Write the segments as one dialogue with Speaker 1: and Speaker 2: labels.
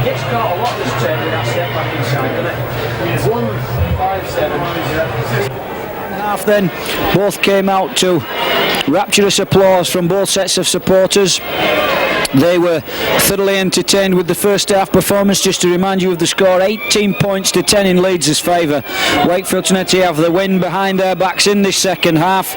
Speaker 1: Gets caught a lot this turn with that step back inside, doesn't it? 1-5-7. Half then, both came out to rapturous applause from both sets of supporters. They were thoroughly entertained with the first half performance. Just to remind you of the score, 18 points to 10 in Leeds' favour. Wakefield Trinity have the win behind their backs in this second half,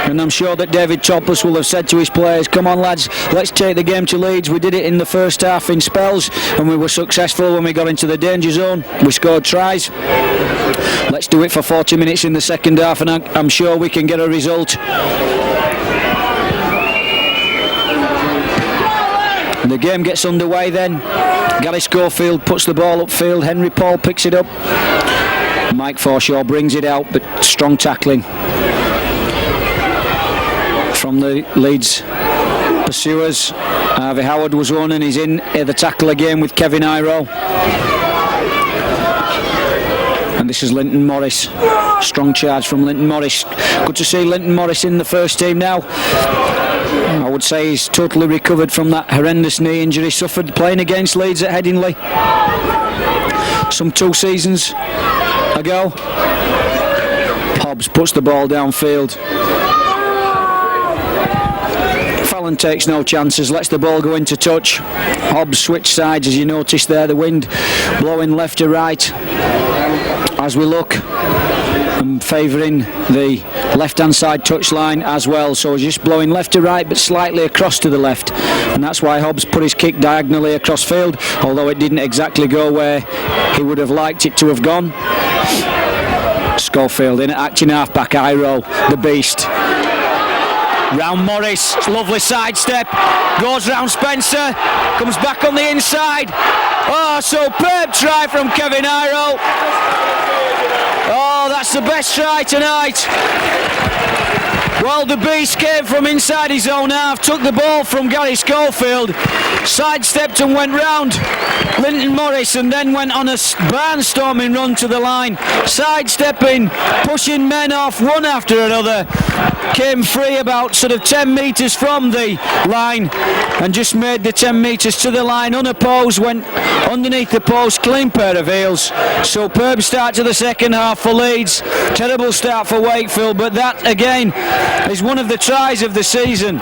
Speaker 1: and I'm sure that David Topless will have said to his players, come on lads, let's take the game to Leeds. We did it in the first half in spells and we were successful when we got into the danger zone. We scored tries. Let's do it for 40 minutes in the second half and I'm sure we can get a result. The game gets underway then. Gary Schofield puts the ball upfield. Henry Paul picks it up. Mike Forshaw brings it out, but strong tackling from the Leeds pursuers. Harvey Howard was one and he's in the tackle again with Kevin Iro. And this is Linton Morris. Strong charge from Linton Morris. Good to see Linton Morris in the first team now. I would say he's totally recovered from that horrendous knee injury suffered playing against Leeds at Headingley some 2 seasons ago. Hobbs puts the ball downfield. Fallon takes no chances, lets the ball go into touch. Hobbs switch sides, as you notice there, the wind blowing left to right as we look, and favouring the left hand side touchline as well, so just blowing left to right but slightly across to the left, and that's why Hobbs put his kick diagonally across field, although it didn't exactly go where he would have liked it to have gone. Schofield in at acting half-back, Iro, the beast. Round Morris, lovely sidestep, goes round Spencer, comes back on the inside. Oh, superb try from Kevin Iro. Oh, that's the best try tonight. Well, the beast came from inside his own half, took the ball from Gary Schofield, sidestepped and went round Linton Morris and then went on a barnstorming run to the line, sidestepping, pushing men off one after another, came free about sort of 10 metres from the line and just made the 10 metres to the line unopposed, went underneath the post, clean pair of heels. Superb start to the second half for Leeds, terrible start for Wakefield, but that again is one of the tries of the season.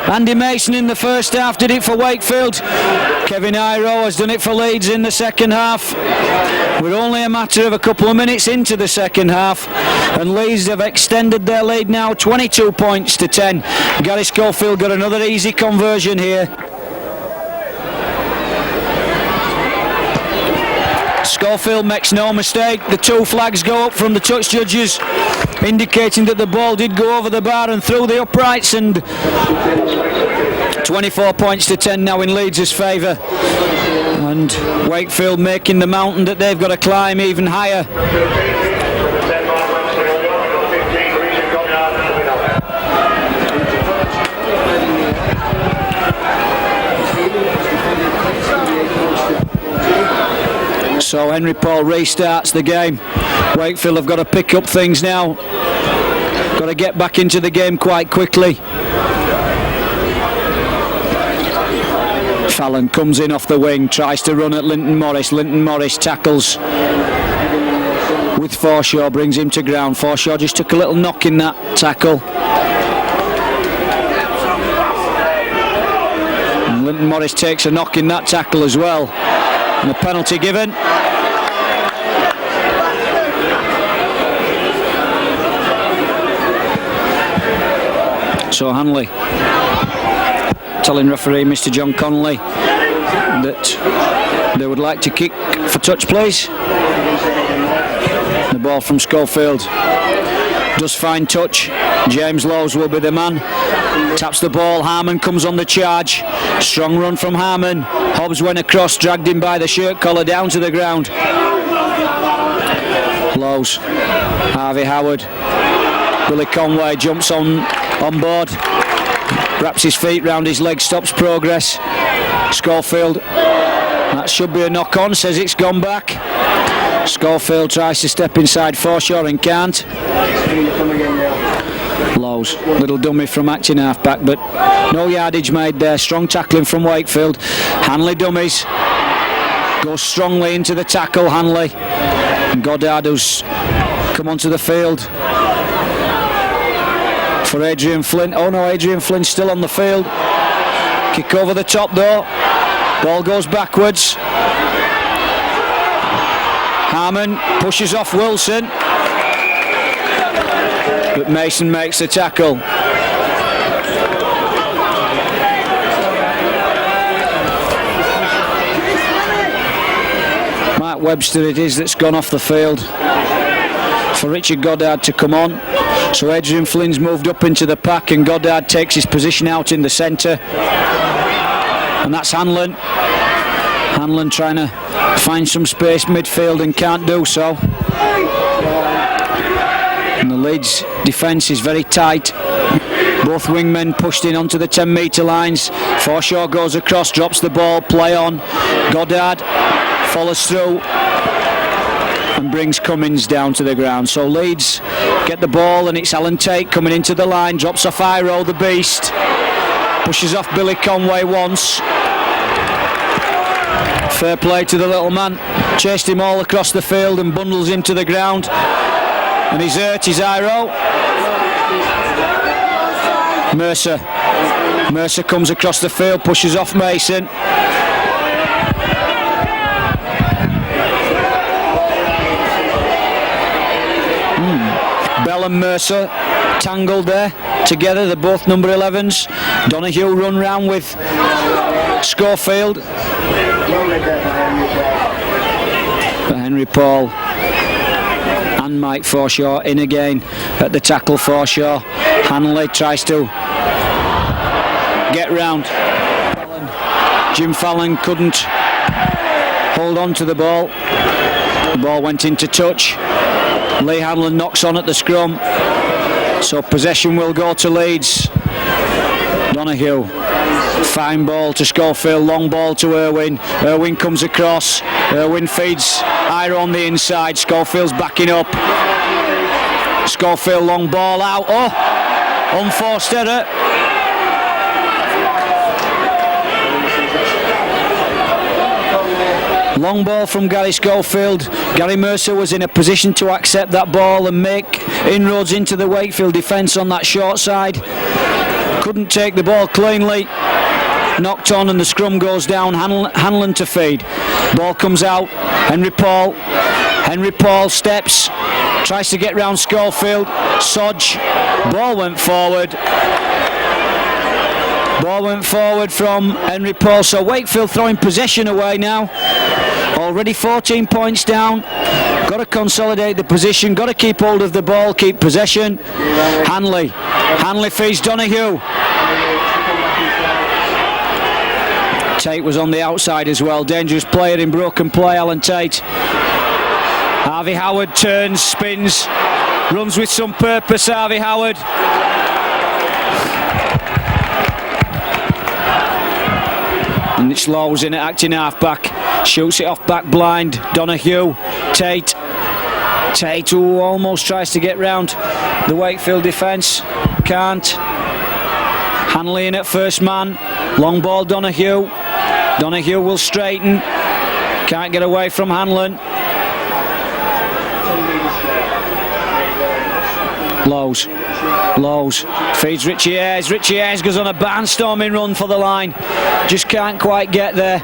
Speaker 1: Andy Mason in the first half did it for Wakefield. Kevin Iro has done it for Leeds in the second half. We're only a matter of a couple of minutes into the second half and Leeds have extended their lead now 22 points to 10. Gary Schofield got another easy conversion here. Schofield makes no mistake. The 2 flags go up from the touch judges, indicating that the ball did go over the bar and through the uprights, and 24 points to 10 now in Leeds' favour, and Wakefield making the mountain that they've got to climb even higher. So Henry Paul restarts the game. Wakefield have got to pick up things now. Got to get back into the game quite quickly. Fallon comes in off the wing, tries to run at Linton Morris. Linton Morris tackles with Forshaw, brings him to ground. Forshaw just took a little knock in that tackle. And Linton Morris takes a knock in that tackle as well. And a penalty given. So Hanley telling referee Mr. John Connolly that they would like to kick for touch, please. The ball from Schofield does find touch. James Lowes will be the man. Taps the ball. Harmon comes on the charge. Strong run from Harmon. Hobbs went across, dragged him by the shirt collar down to the ground. Lowes, Harvey Howard, Billy Conway jumps on board, wraps his feet round his leg, stops progress. Schofield, that should be a knock on, says it's gone back. Schofield tries to step inside Forshaw and can't. Lows, little dummy from acting half-back, but no yardage made there. Strong tackling from Wakefield. Hanley dummies. Goes strongly into the tackle, Hanley. And Goddard, who's come onto the field for Adrian Flint. Oh no, Adrian Flint's still on the field. Kick over the top though. Ball goes backwards. Harmon pushes off Wilson. But Mason makes the tackle. Mark Webster it is that's gone off the field for Richard Goddard to come on. So Adrian Flynn's moved up into the pack and Goddard takes his position out in the centre. And that's Hanlon. Hanlon trying to find some space midfield and can't do so. And the Leeds defence is very tight. Both wingmen pushed in onto the 10 metre lines. Forshaw goes across, drops the ball, play on. Goddard follows through and brings Cummins down to the ground. So Leeds get the ball and it's Alan Tate coming into the line, drops off Iro, the beast. Pushes off Billy Conway once. Fair play to the little man. Chased him all across the field and bundles him to the ground. And he's hurt, he's Iro. Mercer comes across the field, pushes off Mason. Bell and Mercer tangled there together, they're both number 11s. Donahue run round with Schofield. But Henry Paul and Mike Forshaw in again at the tackle. Forshaw. Hanley tries to get round. Jim Fallon couldn't hold on to the ball. The ball went into touch. Lee Hanlon knocks on at the scrum. So possession will go to Leeds. Donahue. Fine ball to Schofield, long ball to Irwin. Irwin comes across. Irwin feeds Iro on the inside. Schofield's backing up. Schofield long ball out. Oh! Unforced error. Long ball from Gary Schofield. Gary Mercer was in a position to accept that ball and make inroads into the Wakefield defence on that short side. Couldn't take the ball cleanly. Knocked on and the scrum goes down. Hanlon to feed. Ball comes out. Henry Paul steps. Tries to get round Schofield. Sodge. Ball went forward. Ball went forward from Henry Paul. So Wakefield throwing possession away now. Already 14 points down. Got to consolidate the position. Got to keep hold of the ball. Keep possession. Hanley feeds Donahue. Tate was on the outside as well. Dangerous player in broken play, Alan Tate. Harvey Howard turns, spins, runs with some purpose. Harvey Howard. And it's Lowe's in it, acting half-back. Shoots it off back blind. Donahue. Tate who almost tries to get round the Wakefield defence. Can't. Hanley in at first man. Long ball Donahue. Donahue will straighten. Can't get away from Hanlon. Lowe's feeds Richie Ayres. Richie Ayres goes on a barnstorming run for the line. Just can't quite get there.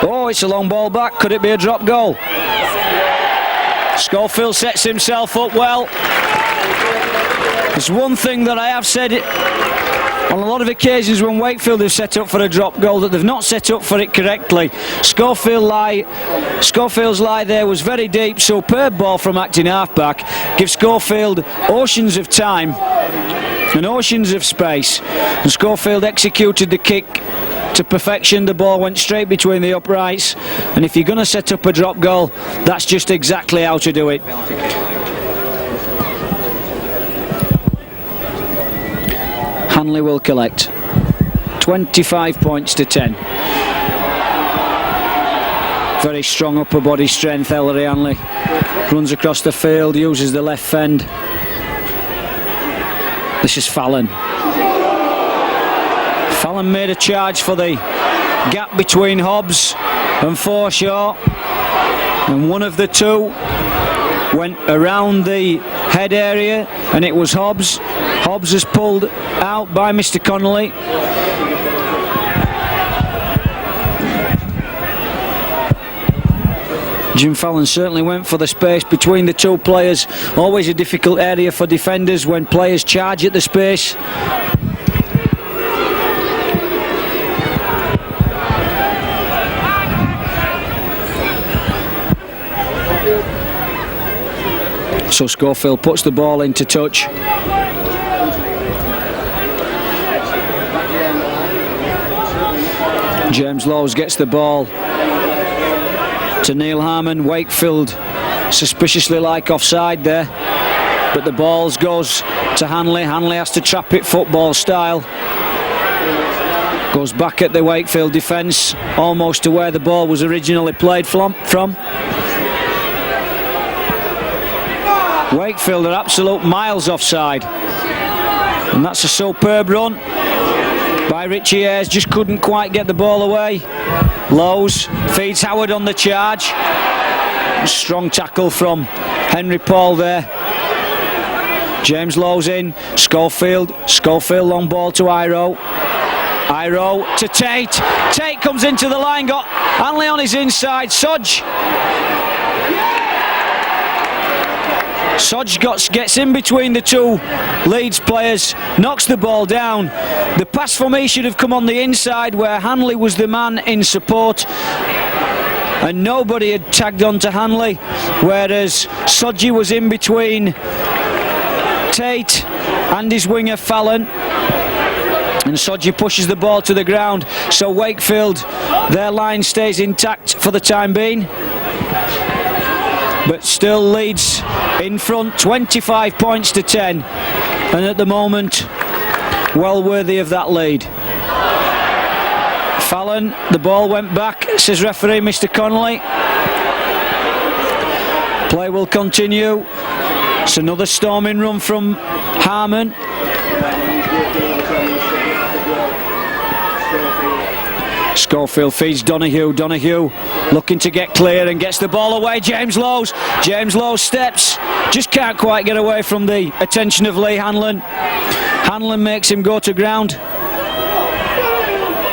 Speaker 1: Oh, it's a long ball back. Could it be a drop goal? Schofield sets himself up well. There's one thing that I have said on a lot of occasions when Wakefield have set up for a drop goal, that they've not set up for it correctly. Schofield's lie there was very deep. Superb ball from acting halfback. Gives Schofield oceans of time and oceans of space. And Schofield executed the kick to perfection. The ball went straight between the uprights. And if you're going to set up a drop goal, that's just exactly how to do it. Hanley will collect. 25 points to 10. Very strong upper body strength, Ellery Hanley. Runs across the field, uses the left fend. This is Fallon. Fallon made a charge for the gap between Hobbs and Forshaw, and one of the two went around the head area, and it was Hobbs. Hobbs is pulled out by Mr. Connolly. Jim Fallon certainly went for the space between the two players. Always a difficult area for defenders when players charge at the space. So Schofield puts the ball into touch. James Lowes gets the ball to Neil Harmon. Wakefield suspiciously like offside there, but the ball goes to Hanley. Hanley has to trap it football style. Goes back at the Wakefield defence, almost to where the ball was originally played from. Wakefield are absolute miles offside, and that's a superb run by Richie Ayres. Just couldn't quite get the ball away. Lowes feeds Howard on the charge. Strong tackle from Henry Paul there. James Lowes in. Schofield long ball to Iro to Tate. Tate comes into the line, got Hanley on his inside. Sodge gets in between the two Leeds players, knocks the ball down. The pass for me should have come on the inside where Hanley was the man in support, and nobody had tagged on to Hanley, whereas Sodgy was in between Tate and his winger Fallon, and Sodgy pushes the ball to the ground. So Wakefield, their line stays intact for the time being, but still Leeds in front, 25 points to 10, and at the moment well worthy of that lead. Fallon, the ball went back, says referee Mr. Connolly. Play will continue. It's another storming run from Harmon. Schofield feeds Donoghue. Donoghue looking to get clear and gets the ball away. James Lowes steps, just can't quite get away from the attention of Lee Hanlon. Hanlon makes him go to ground.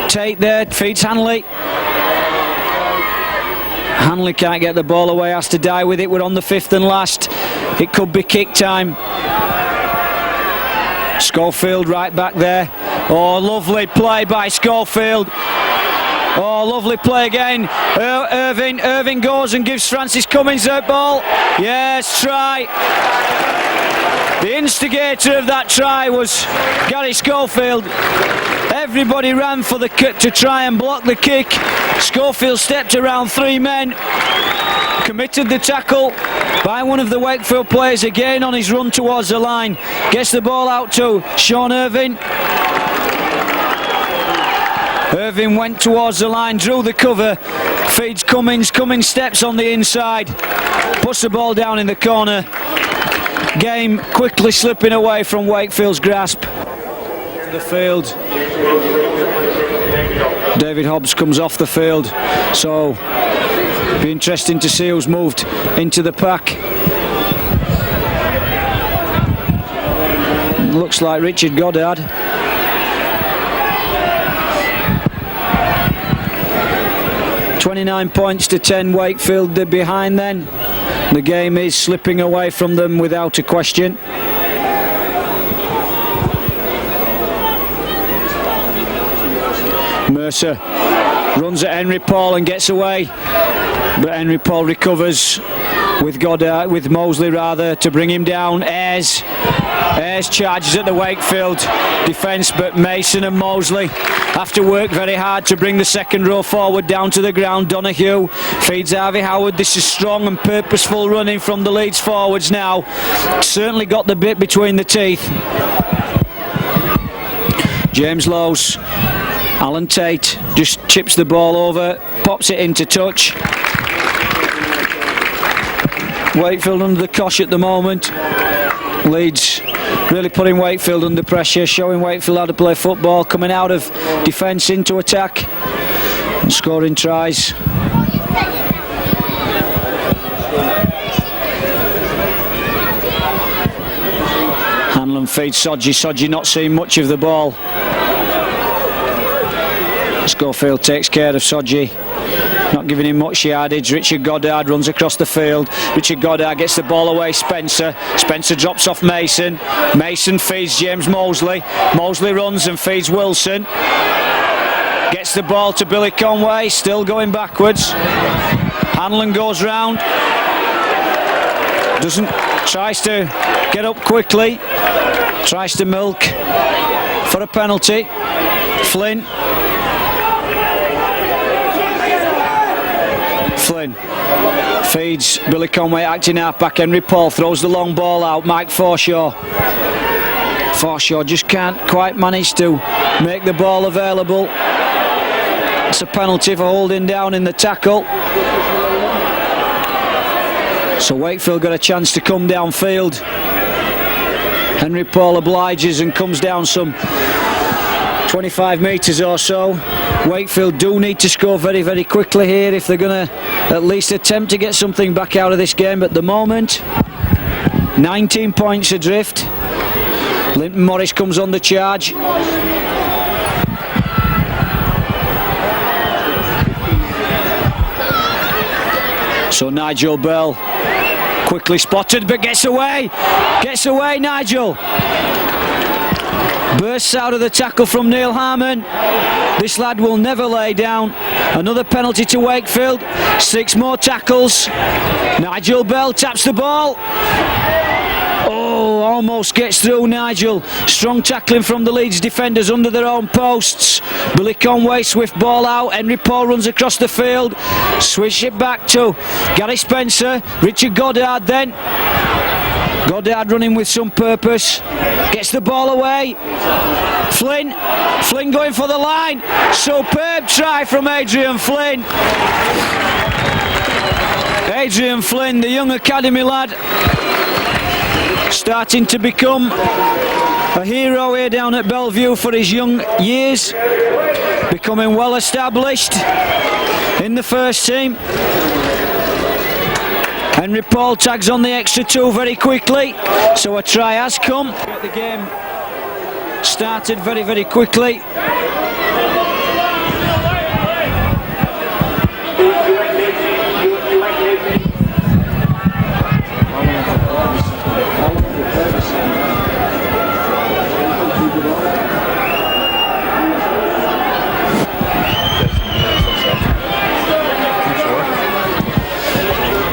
Speaker 1: Tate there feeds Hanley. Hanley can't get the ball away, has to die with it. We're on the fifth and last. It could be kick time. Schofield right back there. Oh, lovely play by Schofield. Oh, lovely play again. Irving goes and gives Francis Cummins that ball. Yes, try. The instigator of that try was Gary Schofield. Everybody ran for the kick to try and block the kick. Schofield stepped around three men, committed the tackle by one of the Wakefield players again on his run towards the line. Gets the ball out to Sean Irving. Irving went towards the line, drew the cover, feeds Cummins. Cummins steps on the inside, puts the ball down in the corner. Game quickly slipping away from Wakefield's grasp. To the field. David Hobbs comes off the field, so be interesting to see who's moved into the pack. Looks like Richard Goddard. $29 points to 10, Wakefield they're behind then. The game is slipping away from them without a question. Mercer runs at Henry Paul and gets away, but Henry Paul recovers with Mosley rather to bring him down. Ayres charges at the Wakefield defence, but Mason and Mosley have to work very hard to bring the second row forward down to the ground. Donoghue feeds Harvey Howard. This is strong and purposeful running from the Leeds forwards now. Certainly got the bit between the teeth. James Lowes, Alan Tate just chips the ball over, pops it into touch. Wakefield under the cosh at the moment. Leeds really putting Wakefield under pressure, showing Wakefield how to play football, coming out of defence into attack and scoring tries. Hanlon feeds Sodji. Sodji not seeing much of the ball. Schofield takes care of Sodji, not giving him much yardage. Richard Goddard runs across the field. Richard Goddard gets the ball away. Spencer drops off Mason. Mason feeds James Mosley. Mosley runs and feeds Wilson. Gets the ball to Billy Conway, still going backwards. Hanlon goes round. Tries to get up quickly. Tries to milk for a penalty. Flynn feeds Billy Conway, acting half-back. Henry Paul throws the long ball out. Mike Forshaw just can't quite manage to make the ball available. It's a penalty for holding down in the tackle. So Wakefield got a chance to come downfield. Henry Paul obliges and comes down some 25 metres or so. Wakefield do need to score very, very quickly here if they're going to at least attempt to get something back out of this game. At the moment, 19 points adrift. Linton Morris comes on the charge. So Nigel Bell quickly spotted but gets away Nigel. Bursts out of the tackle from Neil Harmon. This lad will never lay down. Another penalty to Wakefield. 6 more tackles. Nigel Bell taps the ball. Oh, almost gets through Nigel. Strong tackling from the Leeds defenders under their own posts. Billy Conway, swift ball out. Henry Paul runs across the field. Switch it back to Gary Spencer. Richard Goddard then. Goddard running with some purpose. Gets the ball away. Flynn going for the line. Superb try from Adrian Flynn. Adrian Flynn, the young academy lad, starting to become a hero here down at Bellevue for his young years, becoming well established in the first team. Henry Paul tags on the extra 2 very quickly, so a try has come. The game started very, very quickly.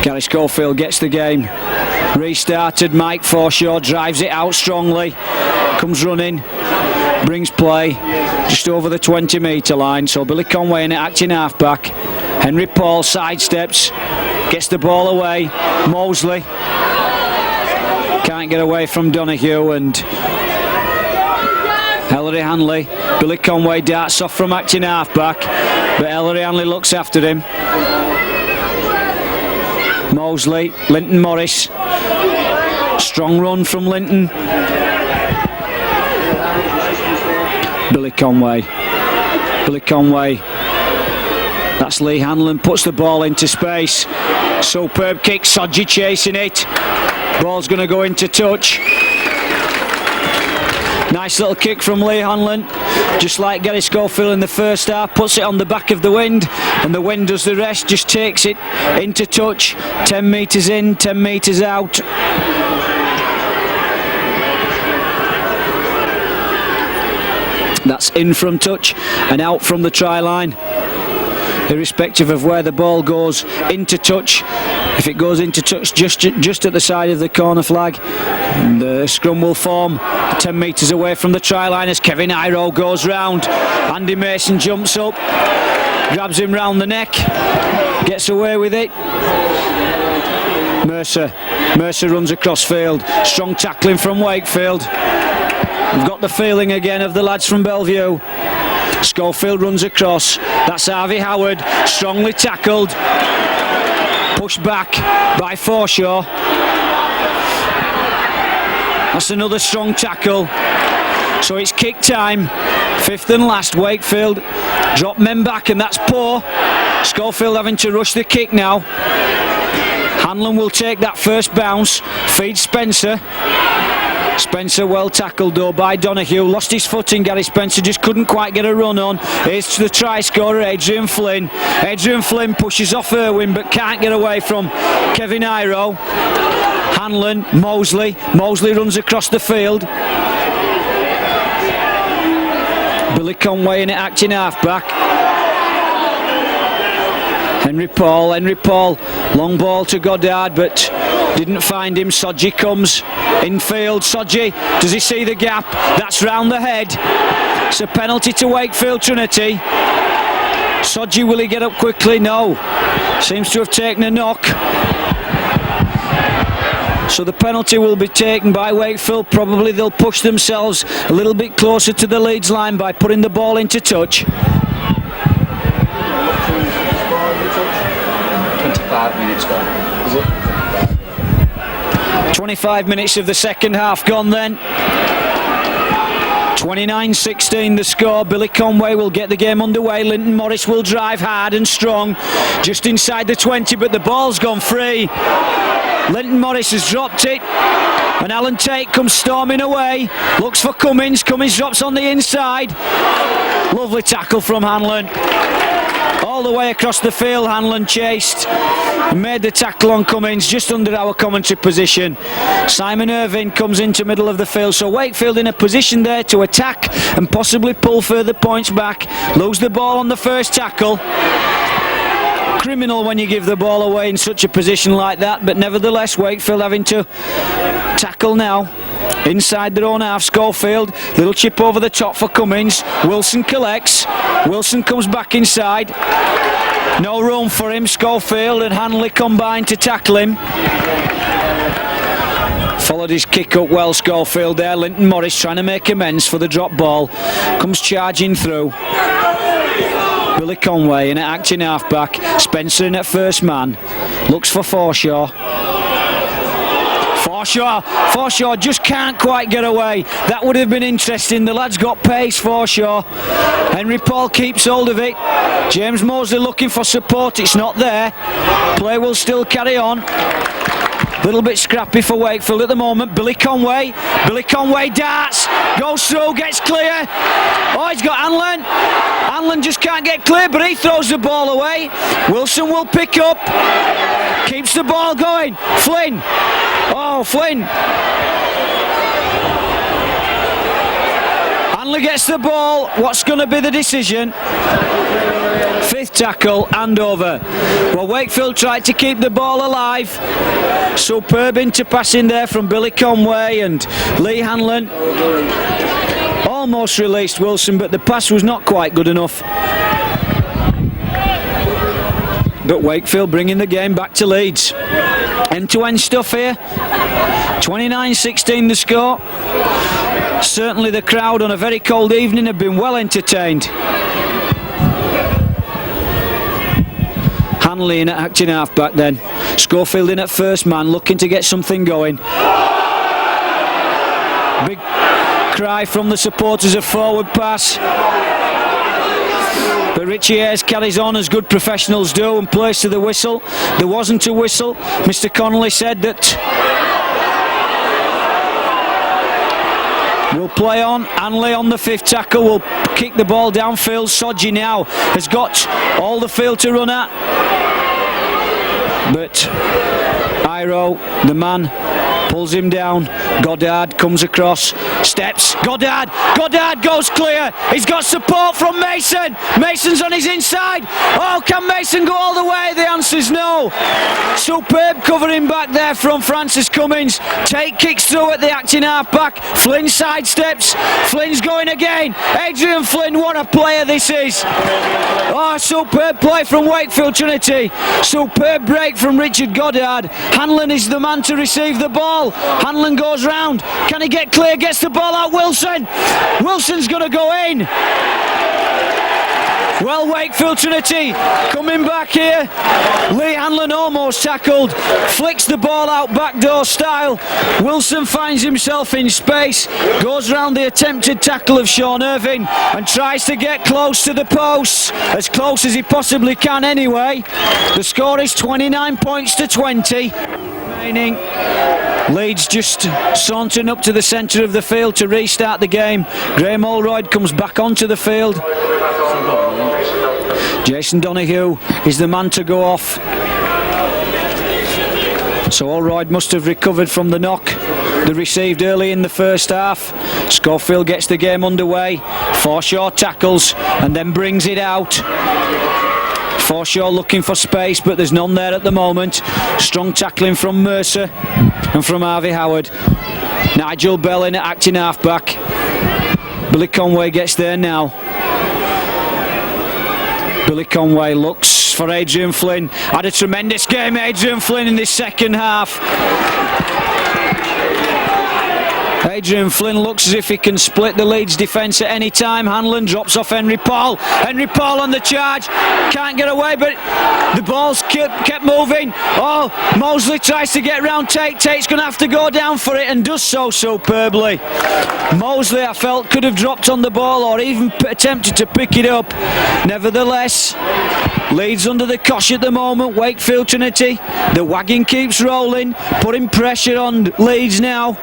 Speaker 1: Gary Schofield gets the game restarted. Mike Forshaw drives it out strongly, comes running, brings play just over the 20-metre line. So Billy Conway in it, acting half-back. Henry Paul sidesteps, gets the ball away. Mosley can't get away from Donoghue, and Ellery Hanley. Billy Conway darts off from acting half-back, but Ellery Hanley looks after him. Mosley, Linton Morris. Strong run from Linton. Billy Conway. That's Lee Hanlon, puts the ball into space. Superb kick, Sodji chasing it. Ball's going to go into touch. Nice little kick from Lee Hanlon, just like Gary Schofield in the first half. Puts it on the back of the wind, and the wind does the rest, just takes it into touch. 10 metres in, 10 metres out. That's in from touch and out from the try line, irrespective of where the ball goes into touch. If it goes into touch just at the side of the corner flag, the scrum will form 10 metres away from the try line as Kevin Iro goes round. Andy Mason jumps up, grabs him round the neck, gets away with it. Mercer runs across field. Strong tackling from Wakefield. We've got the feeling again of the lads from Bellevue. Schofield runs across. That's Harvey Howard, strongly tackled. Pushed back by Forshaw. That's another strong tackle. So it's kick time. Fifth and last. Wakefield drop men back, and that's poor. Schofield having to rush the kick now. Hanlon will take that first bounce. Feeds Spencer. Spencer well tackled though by Donahue. Lost his footing, Gary Spencer just couldn't quite get a run on. Here's to the try scorer, Adrian Flynn. Adrian Flynn pushes off Irwin but can't get away from Kevin Iro. Hanlon, Mosley runs across the field. Billy Conway in it, acting half-back. Henry Paul, long ball to Goddard but didn't find him. Sodji comes infield. Sodji, does he see the gap? That's round the head. It's a penalty to Wakefield Trinity. Sodji, will he get up quickly? No. Seems to have taken a knock. So the penalty will be taken by Wakefield. Probably they'll push themselves a little bit closer to the Leeds line by putting the ball into touch.
Speaker 2: 25 minutes gone. Is it?
Speaker 1: 25 minutes of the second half gone then. 29-16 the score. Billy Conway will get the game underway. Linton Morris will drive hard and strong just inside the 20, but the ball's gone free. Linton Morris has dropped it and Alan Tate comes storming away, looks for Cummins. Cummins drops on the inside. Lovely tackle from Hanlon. All the way across the field, Hanlon chased and made the tackle on Cummins just under our commentary position. Simon Irving comes into middle of the field, so Wakefield in a position there to attack and possibly pull further points back. Lose the ball on the first tackle. Criminal when you give the ball away in such a position like that, but nevertheless Wakefield having to tackle now inside their own half. Schofield, little chip over the top for Cummins. Wilson collects. Wilson comes back inside. No room for him. Schofield and Hanley combine to tackle him. Followed his kick up well, Schofield there. Linton Morris trying to make amends for the drop ball. Comes charging through. Billy Conway in at acting half-back. Spencer in at first man. Looks for Forshaw. Forshaw just can't quite get away. That would have been interesting. The lad's got pace, Forshaw. Henry Paul keeps hold of it. James Mosley looking for support. It's not there. Play will still carry on. Little bit scrappy for Wakefield at the moment. Billy Conway darts, goes through, gets clear. Oh, he's got Hanlon. Hanlon just can't get clear, but he throws the ball away. Wilson will pick up, keeps the ball going. Flynn. Oh, Flynn. Hanlon gets the ball. What's going to be the decision? Fifth tackle and over. Well, Wakefield tried to keep the ball alive. Superb interpassing there from Billy Conway and Lee Hanlon. Almost released Wilson, but the pass was not quite good enough. But Wakefield bringing the game back to Leeds. End-to-end stuff here. 29-16 the score. Certainly the crowd on a very cold evening have been well entertained. Hanley in at acting half-back then. Schofield in at first man, looking to get something going. Big cry from the supporters of forward pass. But Richie Ayres carries on as good professionals do and plays to the whistle. There wasn't a whistle. Mr. Connolly said that we'll play on. Hanley on the fifth tackle will kick the ball downfield. Sodji now has got all the field to run at. But Iro, the man, pulls him down. Goddard comes across, steps. Goddard goes clear. He's got support from Mason. Mason's on his inside. Oh, can Mason go all the way? The answer's no. Superb covering back there from Francis Cummins. Tate kicks through at the acting half-back. Flynn sidesteps. Flynn's going again. Adrian Flynn, what a player this is. Oh, superb play from Wakefield Trinity. Superb break from Richard Goddard. Hanlon is the man to receive the ball. Hanlon goes round. Can he get clear? Gets the ball out. Wilson's going to go in. Well, Wakefield Trinity coming back here. Lee Hanlon almost tackled, flicks the ball out backdoor style. Wilson finds himself in space, goes round the attempted tackle of Sean Irving and tries to get close to the posts, as close as he possibly can anyway. The score is 29 points to 20. Remaining. Leeds just sauntering up to the centre of the field to restart the game. Graham Holroyd comes back onto the field. Jason Donoghue is the man to go off. So Holroyd must have recovered from the knock they received early in the first half. Schofield gets the game underway. Forshaw tackles and then brings it out. Forshaw looking for space, but there's none there at the moment. Strong tackling from Mercer and from Harvey Howard. Nigel Bell in at acting half-back. Billy Conway gets there now. Billy Conway looks for Adrian Flynn. Had a tremendous game, Adrian Flynn, in this second half. Adrian Flynn looks as if he can split the Leeds defence at any time. Hanlon drops off Henry Paul. Henry Paul on the charge. Can't get away, but the ball's kept moving. Oh, Mosley tries to get round Tate. Tate's going to have to go down for it and does so superbly. Mosley, I felt, could have dropped on the ball or even attempted to pick it up. Nevertheless, Leeds under the cosh at the moment. Wakefield Trinity. The wagon keeps rolling, putting pressure on Leeds now.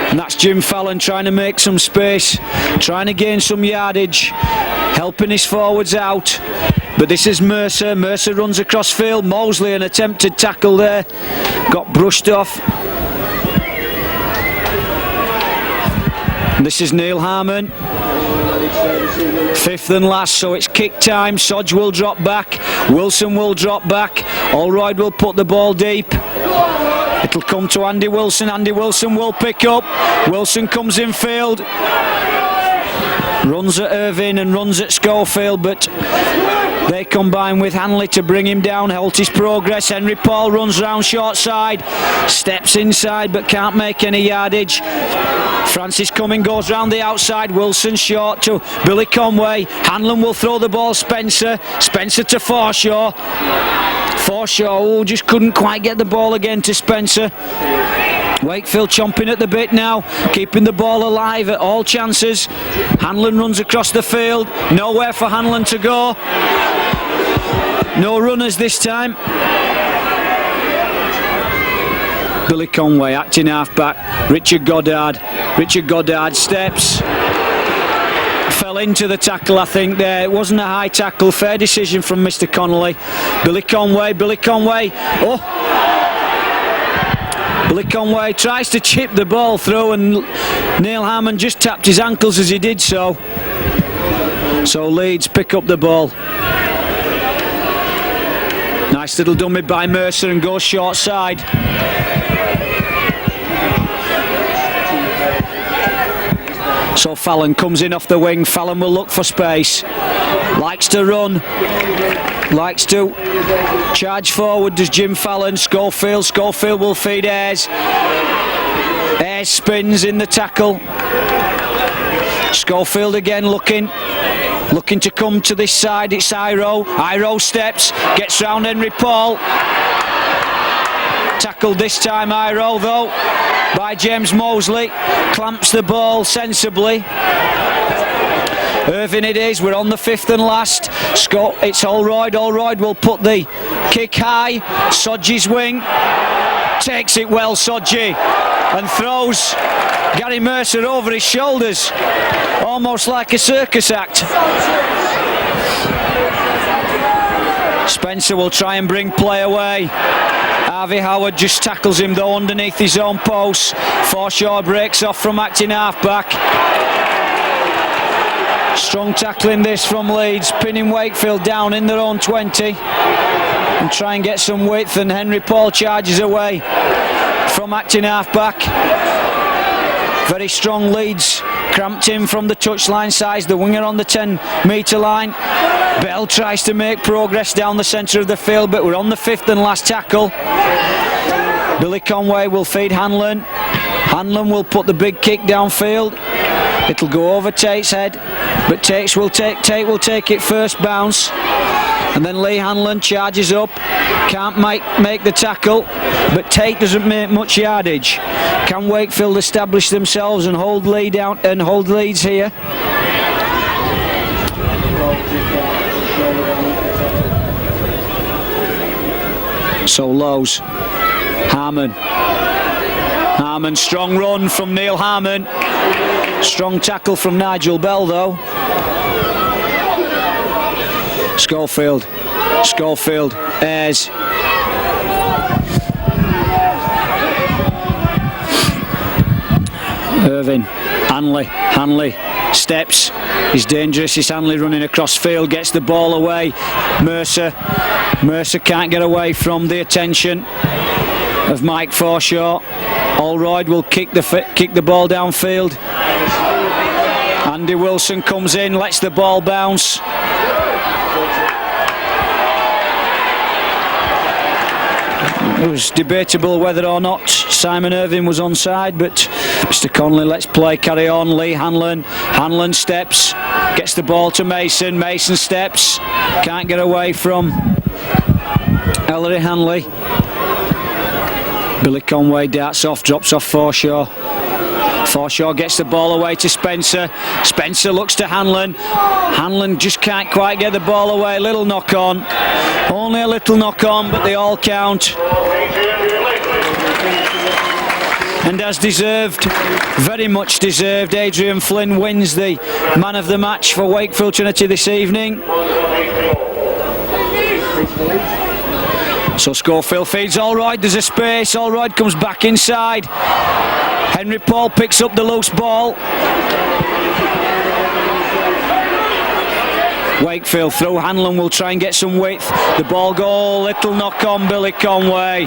Speaker 1: And that's Jim Fallon trying to make some space, trying to gain some yardage, helping his forwards out. But this is Mercer. Mercer runs across field. Mosley, an attempted tackle there, got brushed off. And this is Neil Harmon. Fifth and last, so it's kick time. Sodge will drop back. Wilson will drop back. Holroyd will put the ball deep. It'll come to Andy Wilson. Andy Wilson will pick up. Wilson comes in field. Runs at Irving and runs at Schofield, but they combine with Hanley to bring him down, halt his progress. Henry Paul runs round short side, steps inside but can't make any yardage. Francis Cumming goes round the outside. Wilson short to Billy Conway. Hanlon will throw the ball. Spencer to Forshaw. Forshaw just couldn't quite get the ball again to Spencer. Wakefield chomping at the bit now, keeping the ball alive at all chances. Hanlon runs across the field, nowhere for Hanlon to go. No runners this time. Billy Conway acting half-back. Richard Goddard steps. Fell into the tackle, I think, there. It wasn't a high tackle. Fair decision from Mr. Connolly. Billy Conway. Oh! Billy Conway tries to chip the ball through and Neil Hammond just tapped his ankles as he did so. So Leeds pick up the ball. Nice little dummy by Mercer and goes short side. So Fallon comes in off the wing. Fallon will look for space. Likes to run. Likes to charge forward, does Jim Fallon. Schofield will feed Ayres. Ayres spins in the tackle. Schofield again looking to come to this side. It's Iro steps, gets round Henry Paul. Tackled this time, Iro, though, by James Mosley. Clamps the ball sensibly. Irving it is. We're on the fifth and last. It's Holroyd. Holroyd will put the kick high. Sodgy's wing. Takes it well, Sodgy, and throws Gary Mercer over his shoulders, almost like a circus act. Spencer will try and bring play away. Harvey Howard just tackles him though underneath his own post. Forshaw breaks off from acting half-back. Strong tackling this from Leeds, pinning Wakefield down in their own 20 and try and get some width, and Henry Paul charges away from acting half-back. Very strong Leeds, cramped in from the touchline size, the winger on the 10-metre line. Bell tries to make progress down the centre of the field, but we're on the fifth and last tackle. Billy Conway will feed Hanlon. Hanlon will put the big kick downfield. It'll go over Tate's head, but Tate will take it first bounce, and then Lee Hanlon charges up, can't make the tackle, but Tate doesn't make much yardage. Can Wakefield establish themselves and hold Leeds here? So Lowe's, Harmon, strong run from Neil Harmon, strong tackle from Nigel Bell though. Schofield, Ayres, Irvin, Hanley, steps, he's dangerous, is Hanley running across field, gets the ball away, Mercer can't get away from the attention of Mike Forshaw. Allroyd will kick the ball downfield. Andy Wilson comes in, lets the ball bounce. It was debatable whether or not Simon Irvin was onside, but Mr. Conley lets play carry on. Lee Hanlon steps, gets the ball to Mason steps, can't get away from Ellery Hanley. Billy Conway darts off, drops off Forshaw. Forshaw gets the ball away to Spencer. Spencer looks to Hanlon. Hanlon just can't quite get the ball away. Little knock on. Only a little knock on, but they all count. And as deserved, very much deserved, Adrian Flynn wins the man of the match for Wakefield Trinity this evening. So Schofield feeds Allroyd, there's a space, Allroyd comes back inside. Henry Paul picks up the loose ball. Wakefield through, Hanlon will try and get some width. The ball goal, little knock on Billy Conway.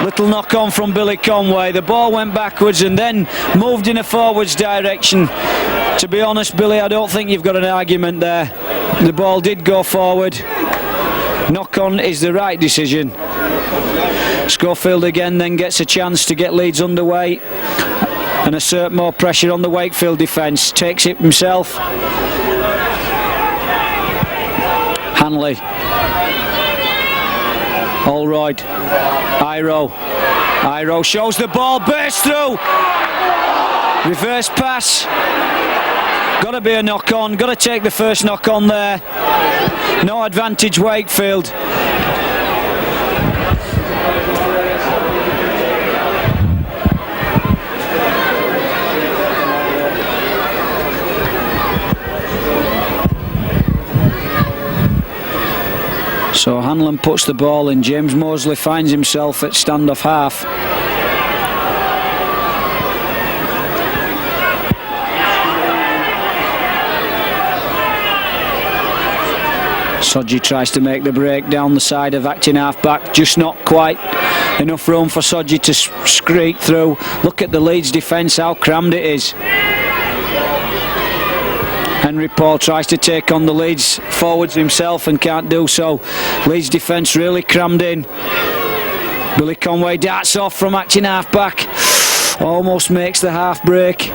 Speaker 1: Little knock on from Billy Conway. The ball went backwards and then moved in a forwards direction. To be honest, Billy, I don't think you've got an argument there. The ball did go forward. Knock on is the right decision. Schofield again then gets a chance to get Leeds underway and assert more pressure on the Wakefield defence. Takes it himself. Hanley, Allroyd, Iro shows the ball, bursts through, reverse pass, got to be a knock on, got to take the first knock on there. No advantage Wakefield. So Hanlon puts the ball in. James Mosley finds himself at standoff half. Sodji tries to make the break down the side of acting half-back, just not quite enough room for Sodji to screak through. Look at the Leeds defence, how crammed it is. Henry Paul tries to take on the Leeds forwards himself and can't do so. Leeds defence really crammed in. Billy Conway darts off from acting half-back, almost makes the half break.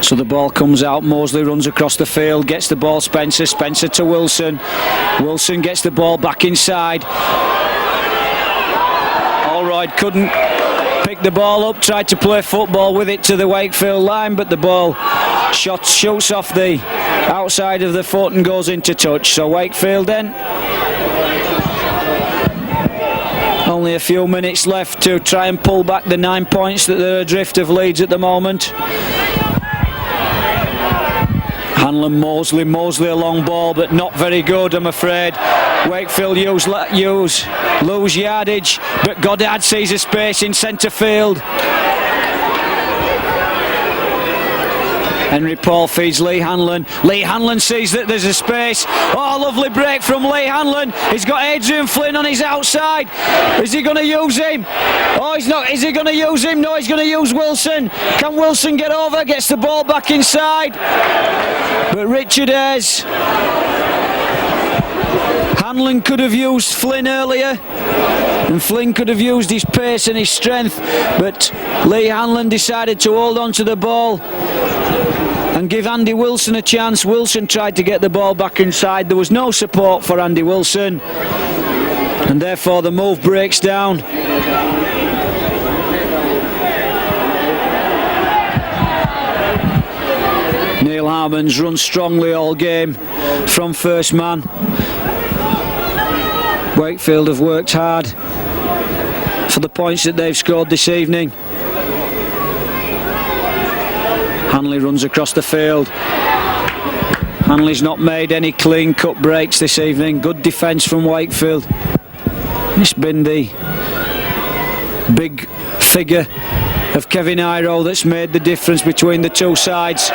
Speaker 1: So the ball comes out, Mosley runs across the field, gets the ball Spencer to Wilson. Wilson gets the ball back inside. Allroyd couldn't pick the ball up, tried to play football with it to the Wakefield line, but the ball shoots off the outside of the foot and goes into touch. So Wakefield then, only a few minutes left to try and pull back the 9 points that they're adrift of Leeds at the moment. Hanlon, Mosley a long ball, but not very good, I'm afraid. Wakefield lose yardage, but Goddard sees a space in centre field. Henry Paul feeds Lee Hanlon. Lee Hanlon sees that there's a space. Oh, lovely break from Lee Hanlon. He's got Adrian Flynn on his outside. Is he going to use him? Oh, he's not. Is he going to use him? No, he's going to use Wilson. Can Wilson get over? Gets the ball back inside. But Richard Ayres, Hanlon could have used Flynn earlier, and Flynn could have used his pace and his strength, but Lee Hanlon decided to hold on to the ball and give Andy Wilson a chance. Wilson tried to get the ball back inside. There was no support for Andy Wilson, and therefore the move breaks down. Neil Harmon's run strongly all game from first man. Wakefield have worked hard for the points that they've scored this evening. Hanley runs across the field. Hanley's not made any clean cut breaks this evening. Good defence from Wakefield. It's been the big figure of Kevin Iro that's made the difference between the two sides.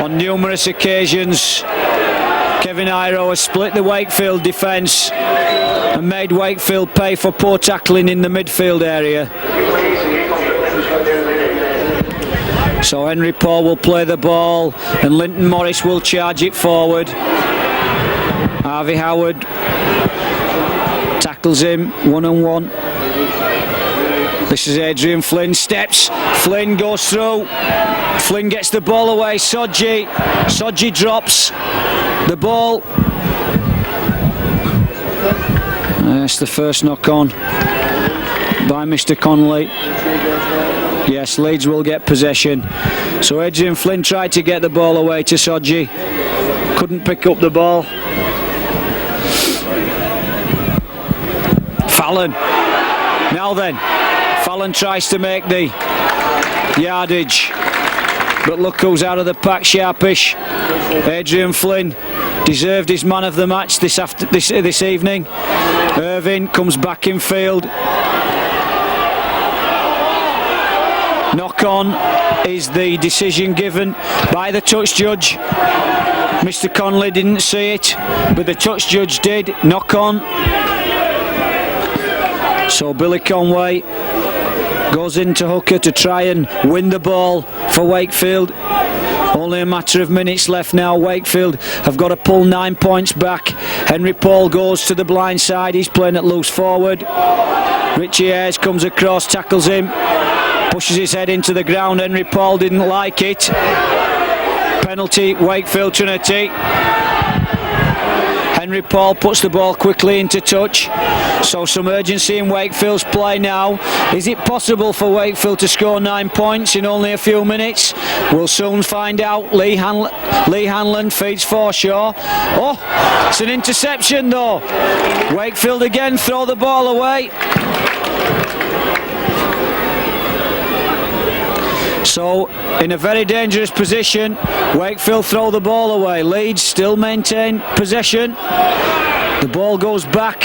Speaker 1: On numerous occasions, Kevin Iro has split the Wakefield defence and made Wakefield pay for poor tackling in the midfield area. So Henry Paul will play the ball and Linton Morris will charge it forward. Harvey Howard tackles him one-on-one. This is Adrian Flynn, steps, Flynn goes through, Flynn gets the ball away, Sodji drops the ball. That's the first knock on by Mr. Connolly. Yes, Leeds will get possession. So Adrian Flynn tried to get the ball away to Sodji, couldn't pick up the ball. Fallon, now then, Fallon tries to make the yardage, but look who's out of the pack, sharpish. Adrian Flynn deserved his man of the match this evening. Irving comes back in field. Knock on is the decision given by the touch judge. Mr. Connolly didn't see it, but the touch judge did. Knock on. So Billy Conway goes into hooker to try and win the ball for Wakefield. Only a matter of minutes left now. Wakefield have got to pull 9 points back. Henry Paul goes to the blind side. He's playing it loose forward. Richie Ayres comes across, tackles him, pushes his head into the ground. Henry Paul didn't like it. Penalty, Wakefield Trinity. Henry Paul puts the ball quickly into touch. So some urgency in Wakefield's play now. Is it possible for Wakefield to score 9 points in only a few minutes? We'll soon find out. Lee Hanlon feeds Forshaw. Oh, it's an interception though. Wakefield again throw the ball away. So in a very dangerous position, Wakefield throw the ball away. Leeds still maintain possession. The ball goes back.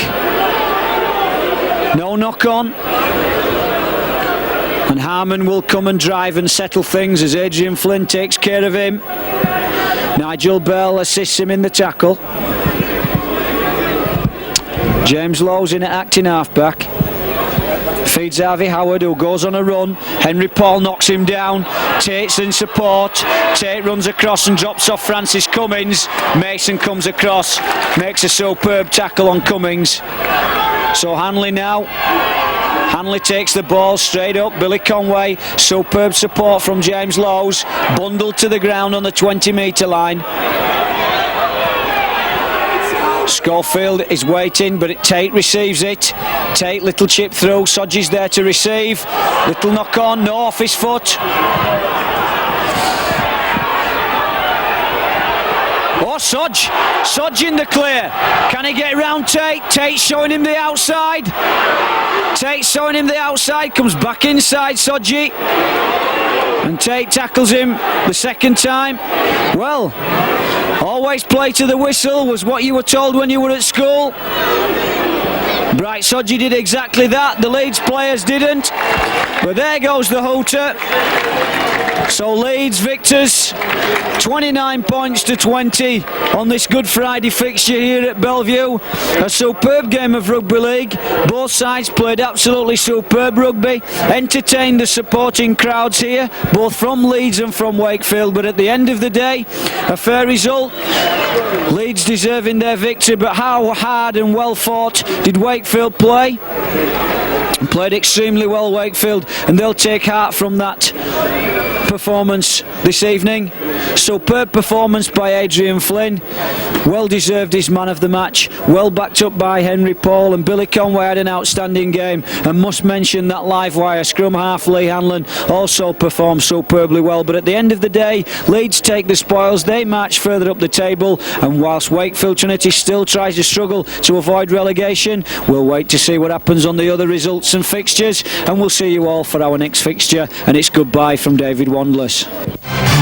Speaker 1: No knock on. And Harmon will come and drive and settle things as Adrian Flynn takes care of him. Nigel Bell assists him in the tackle. James Lowe's in at acting halfback. Feeds Harvey Howard, who goes on a run. Henry Paul knocks him down. Tate's in support. Tate runs across and drops off Francis Cummins. Mason comes across, makes a superb tackle on Cummins. So Hanley now. Hanley takes the ball straight up. Billy Conway, superb support from James Lowe's. Bundled to the ground on the 20-metre line. Schofield is waiting, but Tate receives it. Tate, little chip through. Sodji's there to receive. Little knock on, no, off his foot. Oh, Sodge in the clear. Can he get round Tate? Tate showing him the outside. Tate showing him the outside, comes back inside Sodji. And Tate tackles him the second time. Well, always play to the whistle was what you were told when you were at school. Bright Sodji did exactly that. The Leeds players didn't. But there goes the hooter. So Leeds victors, 29 points to 20 on this Good Friday fixture here at Bellevue. A superb game of rugby league. Both sides played absolutely superb rugby, entertained the supporting crowds here, both from Leeds and from Wakefield. But at the end of the day, a fair result. Leeds deserving their victory, but how hard and well fought did Wakefield play? Played extremely well, Wakefield, and they'll take heart from that performance this evening. Superb performance by Adrian Flynn. Well deserved his man of the match. Well backed up by Henry Paul, and Billy Conway had an outstanding game. And must mention that live wire scrum half Lee Hanlon also performed superbly well. But at the end of the day, Leeds take the spoils. They march further up the table, and whilst Wakefield Trinity still tries to struggle to avoid relegation, we'll wait to see what happens on the other results and fixtures, and we'll see you all for our next fixture, and it's goodbye from David Wandless.